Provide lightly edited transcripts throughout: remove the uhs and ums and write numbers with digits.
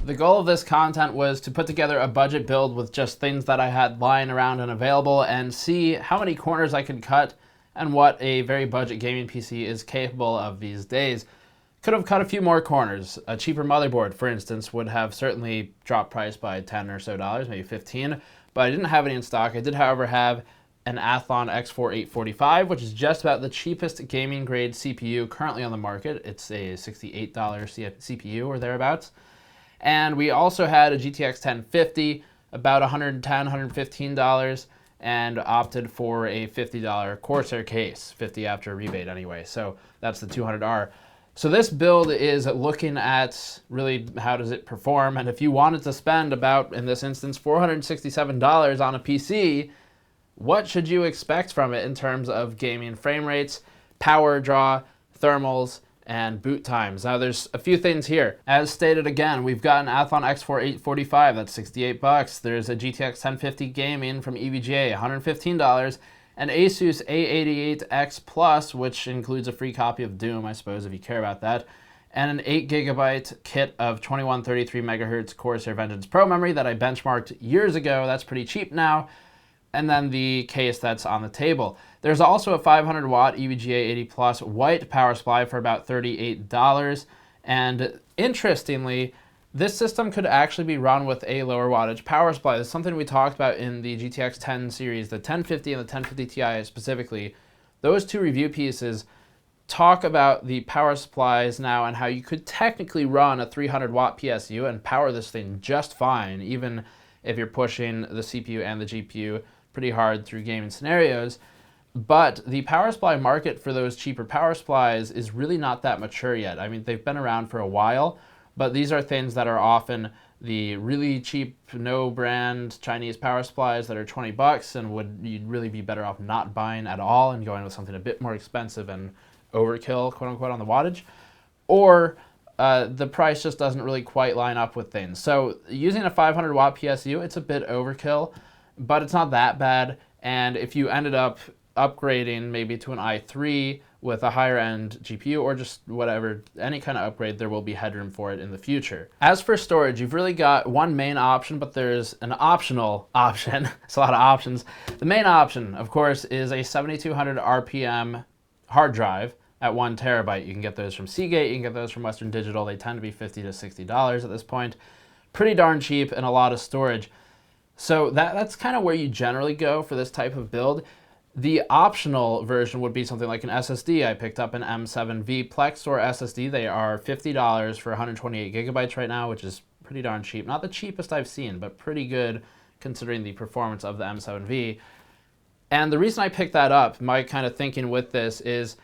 The goal of this content was to put together a budget build with just things that I had lying around and available and see how many corners I could cut and what a very budget gaming PC is capable of these days. Could have cut a few more corners. A cheaper motherboard, for instance, would have certainly dropped price by $10 or so, maybe 15, but I didn't have any in stock. I did, however, have an Athlon X4 845, which is just about the cheapest gaming grade CPU currently on the market. It's a $68 CPU or thereabouts. And we also had a GTX 1050, about $110, $115, and opted for a $50 Corsair case, 50 after a rebate anyway. So that's the 200R. So this build is looking at really how does it perform, and if you wanted to spend about, in this instance, $467 on a PC, what should you expect from it in terms of gaming frame rates, power draw, thermals, and boot times? Now there's a few things here. As stated again, we've got an Athlon X4 845, that's $68. There's a GTX 1050 Gaming from EVGA, $115. An Asus A88X Plus, which includes a free copy of Doom, I suppose, if you care about that, and an 8GB kit of 2133 MHz Corsair Vengeance Pro memory that I benchmarked years ago. That's pretty cheap now. And then the case that's on the table. There's also a 500 watt EVGA 80 Plus white power supply for about $38. And interestingly, this system could actually be run with a lower wattage power supply. That's something we talked about in the GTX 10 series, the 1050 and the 1050 Ti specifically. Those two review pieces talk about the power supplies now and how you could technically run a 300 watt PSU and power this thing just fine, even if you're pushing the CPU and the GPU pretty hard through gaming scenarios. But the power supply market for those cheaper power supplies is really not that mature yet. I mean, they've been around for a while, but these are things that are often the really cheap, no brand Chinese power supplies that are $20 and you'd really be better off not buying at all and going with something a bit more expensive and overkill, quote unquote, on the wattage. Or the price just doesn't really quite line up with things. So using a 500 watt PSU, it's a bit overkill, but it's not that bad. And if you ended up upgrading maybe to an i3 with a higher end GPU or just whatever, any kind of upgrade, there will be headroom for it in the future. As for storage, you've really got one main option, but there's an optional option. It's a lot of options. The main option, of course, is a 7200 RPM hard drive at 1 terabyte. You can get those from Seagate, you can get those from Western Digital. They tend to be $50 to $60 at this point. Pretty darn cheap and a lot of storage. So that's kind of where you generally go for this type of build. The optional version would be something like an SSD. I picked up an M7V Plexor SSD. They are $50 for 128 gigabytes right now, which is pretty darn cheap. Not the cheapest I've seen, but pretty good considering the performance of the M7V. And the reason I picked that up, my kind of thinking with this, is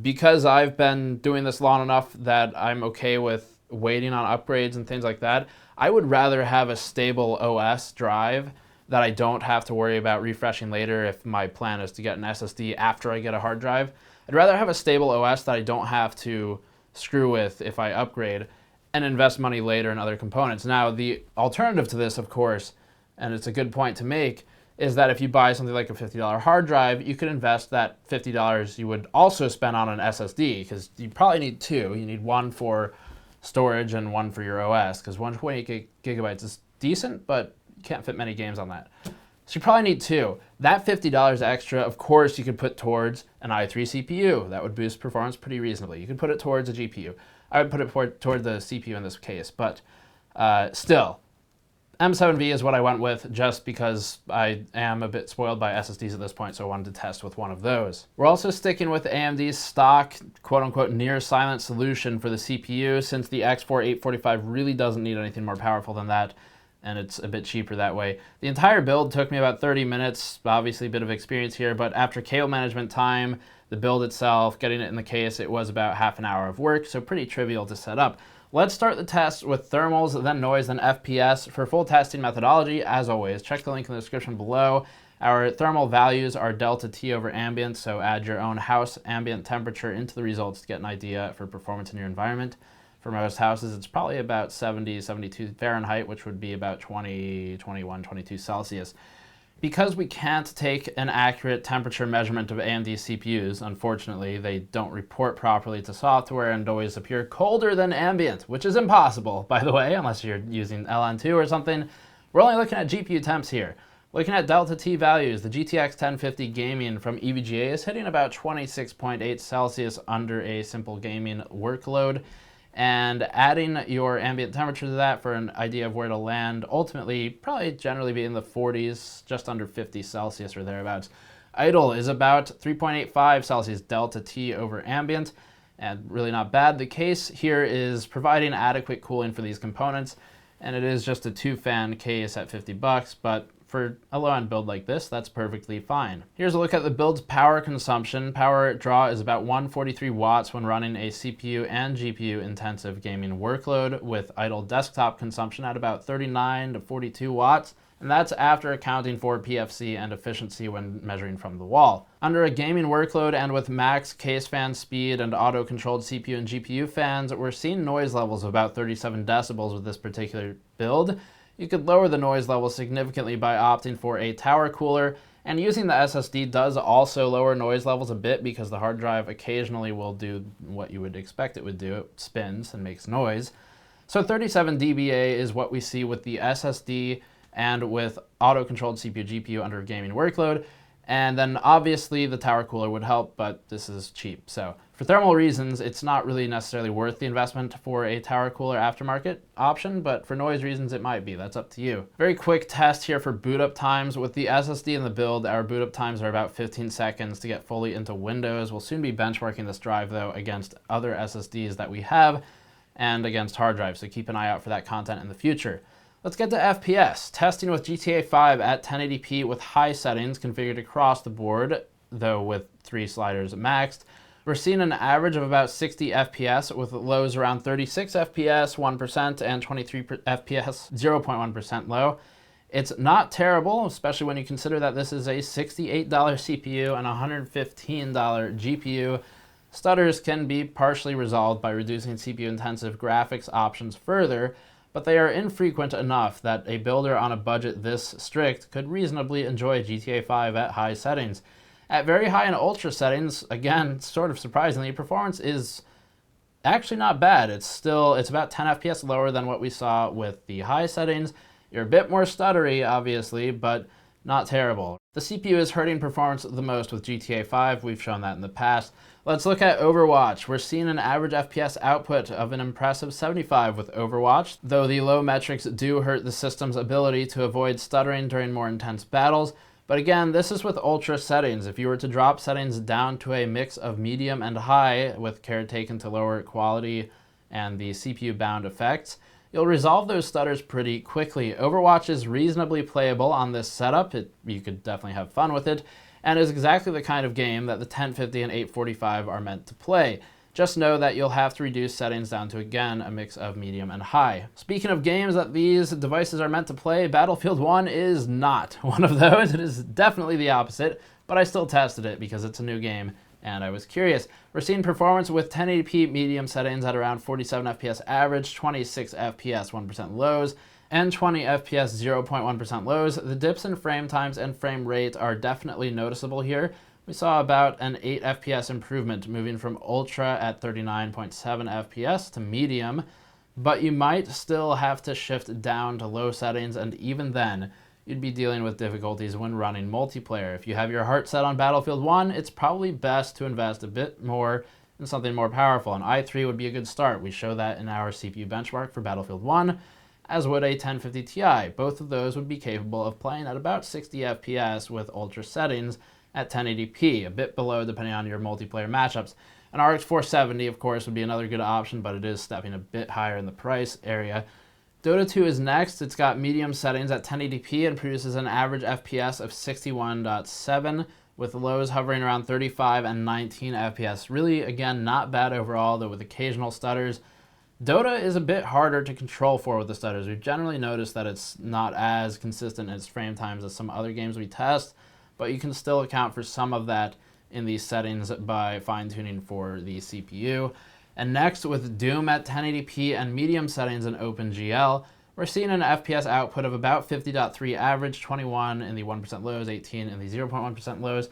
because I've been doing this long enough that I'm okay with waiting on upgrades and things like that. I would rather have a stable OS drive that I don't have to worry about refreshing later if my plan is to get an SSD after I get a hard drive. I'd rather have a stable OS that I don't have to screw with if I upgrade and invest money later in other components. Now, the alternative to this, of course, and it's a good point to make, is that if you buy something like a $50 hard drive, you could invest that $50 you would also spend on an SSD, because you probably need two. You need one for storage and one for your OS, because 128 gigabytes is decent, but you can't fit many games on that. So you probably need two. That $50 extra, of course, you could put towards an i3 CPU. That would boost performance pretty reasonably. You could put it towards a GPU. I would put it toward the CPU in this case, but still, M7V is what I went with just because I am a bit spoiled by SSDs at this point, so I wanted to test with one of those. We're also sticking with AMD's stock, quote-unquote, near-silent solution for the CPU, since the X4 845 really doesn't need anything more powerful than that, and it's a bit cheaper that way. The entire build took me about 30 minutes, obviously a bit of experience here, but after cable management time, the build itself, getting it in the case, it was about half an hour of work, so pretty trivial to set up. Let's start the test with thermals, then noise, then FPS. For full testing methodology, as always, check the link in the description below. Our thermal values are delta T over ambient, so add your own house ambient temperature into the results to get an idea for performance in your environment. For most houses, it's probably about 70, 72 Fahrenheit, which would be about 20, 21, 22 Celsius. Because we can't take an accurate temperature measurement of AMD CPUs, unfortunately, they don't report properly to software and always appear colder than ambient, which is impossible, by the way, unless you're using LN2 or something. We're only looking at GPU temps here. Looking at delta T values, the GTX 1050 Gaming from EVGA is hitting about 26.8 Celsius under a simple gaming workload. And adding your ambient temperature to that for an idea of where to land, ultimately probably generally be in the 40s, just under 50 Celsius or thereabouts. Idle is about 3.85 Celsius delta T over ambient, and really not bad. The case here is providing adequate cooling for these components, and it is just a 2-fan case at $50, but for a low-end build like this, that's perfectly fine. Here's a look at the build's power consumption. Power draw is about 143 watts when running a CPU and GPU intensive gaming workload, with idle desktop consumption at about 39 to 42 watts, and that's after accounting for PFC and efficiency when measuring from the wall. Under a gaming workload and with max case fan speed and auto-controlled CPU and GPU fans, we're seeing noise levels of about 37 decibels with this particular build. You could lower the noise level significantly by opting for a tower cooler, and using the SSD does also lower noise levels a bit because the hard drive occasionally will do what you would expect it would do. It spins and makes noise. So 37 dBA is what we see with the SSD and with auto-controlled CPU GPU under a gaming workload. And then obviously the tower cooler would help, but this is cheap. So for thermal reasons, it's not really necessarily worth the investment for a tower cooler aftermarket option, but for noise reasons, it might be. That's up to you. Very quick test here for boot up times. With the SSD in the build, our boot up times are about 15 seconds to get fully into Windows. We'll soon be benchmarking this drive though against other SSDs that we have and against hard drives, so keep an eye out for that content in the future. Let's get to FPS. Testing with GTA 5 at 1080p with high settings configured across the board, though with 3 sliders maxed. We're seeing an average of about 60 FPS with lows around 36 FPS, 1%, and 23 FPS, 0.1% low. It's not terrible, especially when you consider that this is a $68 CPU and $115 GPU. Stutters can be partially resolved by reducing CPU-intensive graphics options further, but they are infrequent enough that a builder on a budget this strict could reasonably enjoy GTA 5 at high settings. At very high and ultra settings, again, sort of surprisingly, performance is actually not bad. It's about 10 FPS lower than what we saw with the high settings. You're a bit more stuttery, obviously, but not terrible. The CPU is hurting performance the most with GTA 5. We've shown that in the past. Let's look at Overwatch. We're seeing an average FPS output of an impressive 75 with Overwatch, though the low metrics do hurt the system's ability to avoid stuttering during more intense battles. But again, this is with ultra settings. If you were to drop settings down to a mix of medium and high with care taken to lower quality and the CPU-bound effects, you'll resolve those stutters pretty quickly. Overwatch is reasonably playable on this setup. You could definitely have fun with it, and is exactly the kind of game that the 1050 and 845 are meant to play. Just know that you'll have to reduce settings down to, again, a mix of medium and high. Speaking of games that these devices are meant to play, Battlefield 1 is not one of those. It is definitely the opposite, but I still tested it because it's a new game and I was curious. We're seeing performance with 1080p medium settings at around 47 FPS average, 26 FPS 1% lows, and 20 FPS 0.1% lows. The dips in frame times and frame rate are definitely noticeable here. We saw about an 8 FPS improvement moving from ultra at 39.7 FPS to medium, but you might still have to shift down to low settings, and even then, you'd be dealing with difficulties when running multiplayer. If you have your heart set on Battlefield 1, it's probably best to invest a bit more in something more powerful. An i3 would be a good start. We show that in our CPU benchmark for Battlefield 1, as would a 1050 Ti. Both of those would be capable of playing at about 60 FPS with ultra settings at 1080p, a bit below depending on your multiplayer matchups. An RX 470, of course, would be another good option, but it is stepping a bit higher in the price area. Dota 2 is next. It's got medium settings at 1080p and produces an average FPS of 61.7, with lows hovering around 35 and 19 FPS. Really, again, not bad overall, though with occasional stutters. Dota is a bit harder to control for with the stutters. We've generally noticed that it's not as consistent in its frame times as some other games we test, but you can still account for some of that in these settings by fine-tuning for the CPU. And next, with Doom at 1080p and medium settings in OpenGL, we're seeing an FPS output of about 50.3 average, 21 in the 1% lows, 18 in the 0.1% lows.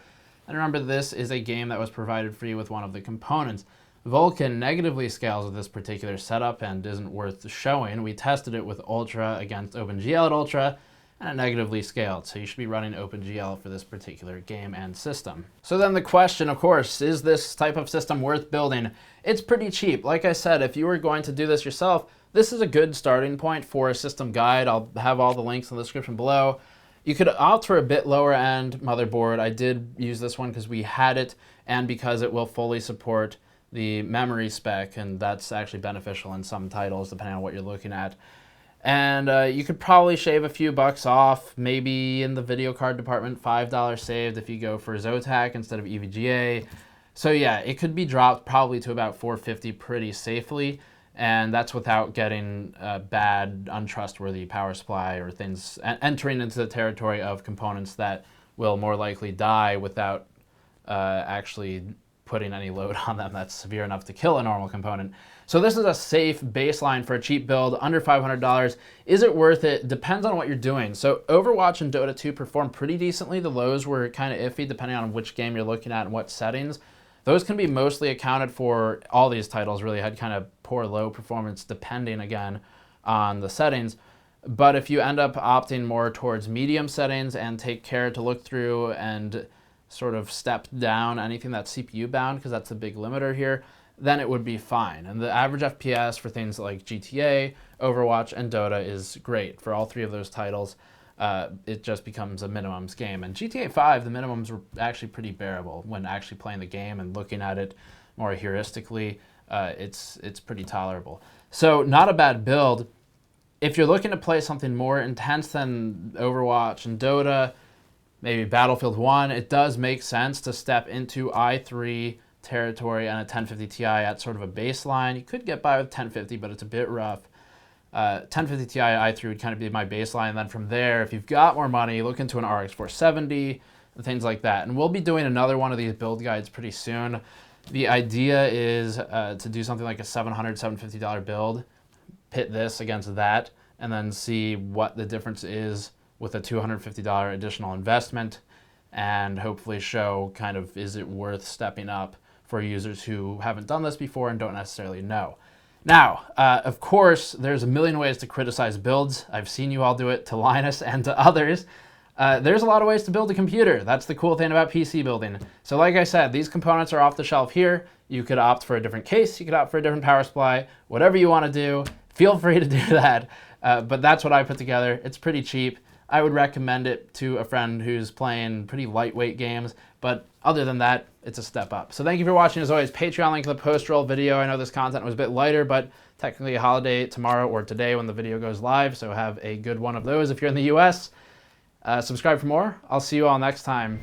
And remember, this is a game that was provided free with one of the components. Vulkan negatively scales with this particular setup and isn't worth showing. We tested it with Ultra against OpenGL at Ultra, and it negatively scaled. So you should be running OpenGL for this particular game and system. So then the question, of course, is this type of system worth building? It's pretty cheap. Like I said, if you were going to do this yourself, this is a good starting point for a system guide. I'll have all the links in the description below. You could opt for a bit lower end motherboard. I did use this one because we had it and because it will fully support the memory spec, and that's actually beneficial in some titles depending on what you're looking at. And you could probably shave a few bucks off, maybe in the video card department, $5 saved if you go for Zotac instead of EVGA. So yeah, it could be dropped probably to about $450 pretty safely. And that's without getting bad, untrustworthy power supply or things entering into the territory of components that will more likely die without actually putting any load on them that's severe enough to kill a normal component. So this is a safe baseline for a cheap build, under $500. Is it worth it? Depends on what you're doing. So Overwatch and Dota 2 performed pretty decently. The lows were kind of iffy depending on which game you're looking at and what settings. Those can be mostly accounted for. All these titles really had kind of poor low performance depending, again, on the settings. But if you end up opting more towards medium settings and take care to look through and sort of step down anything that's CPU bound, because that's the big limiter here, then it would be fine. And the average FPS for things like GTA, Overwatch, and Dota is great. For all three of those titles, it just becomes a minimums game. And GTA 5, the minimums were actually pretty bearable when actually playing the game and looking at it more heuristically. It's pretty tolerable. So not a bad build. If you're looking to play something more intense than Overwatch and Dota, maybe Battlefield 1, it does make sense to step into i3 territory and a 1050 Ti at sort of a baseline. You could get by with 1050, but it's a bit rough. 1050 Ti i3 would kind of be my baseline. And then from there, if you've got more money, look into an RX 470 and things like that. And we'll be doing another one of these build guides pretty soon. The idea is to do something like a $700, $750 build, pit this against that, and then see what the difference is with a $250 additional investment, and hopefully show kind of, is it worth stepping up for users who haven't done this before and don't necessarily know. Now, of course, there's a million ways to criticize builds. I've seen you all do it to Linus and to others. There's a lot of ways to build a computer. That's the cool thing about PC building. So like I said, these components are off the shelf here. You could opt for a different case. You could opt for a different power supply. Whatever you want to do, feel free to do that. But that's what I put together. It's pretty cheap. I would recommend it to a friend who's playing pretty lightweight games, but other than that, it's a step up. So thank you for watching. As always, Patreon link in the post-roll video. I know this content was a bit lighter, but technically a holiday tomorrow or today when the video goes live, so have a good one of those if you're in the US. Subscribe for more. I'll see you all next time.